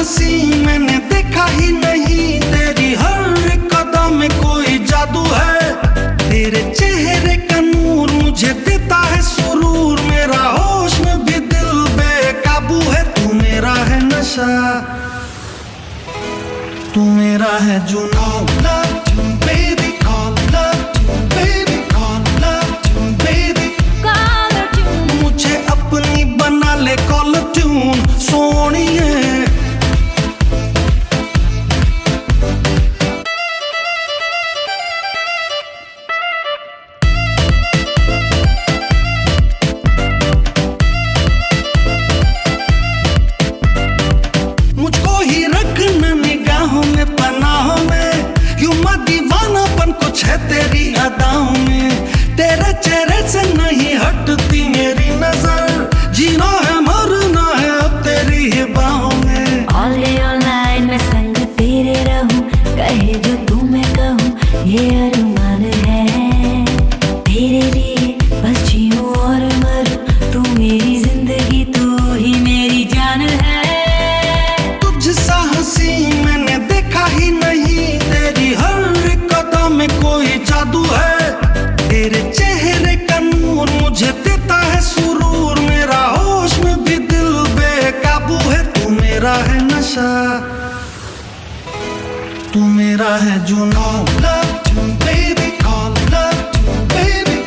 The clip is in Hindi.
हंसी मैंने देखा ही नहीं, तेरी हर कदम में कोई जादू है। तेरे चेहरे का नूर मुझे देता है सुरूर, मेरा होश में भी दिल बेकाबू है। तू मेरा है नशा, तू मेरा है जुनून। Love you baby, call love you baby, call love you baby, Color tune, मुझे अपनी बना ले कॉल ट्यून सोनिए। मुझको ही रखना निगाहों में पनाहों में, यूं मैं दीवानापन कुछ है तेरी अदाओं में। तेरे चेहरे से नहीं हटती मेरी नजर, जीना है मरना है अब तेरी ही बाहों में। all day all night मैं संग तेरे रहूं, कहे जो तू मैं कहूं ये अरमान है। तेरे लिए बस जीऊं और मरूं, तू मेरी जिंदगी तू ही मेरी जान है। तुझसा हंसी मैंने देखा ही नहीं, तेरी हर कदम में कोई जादू है। तेरे चेहरे का नूर मुझे देता है सुरूर, मेरा होश में भी दिल बेकाबू है। तू मेरा है नशा, तू मेरा है जुनून। Love you baby, call love you baby,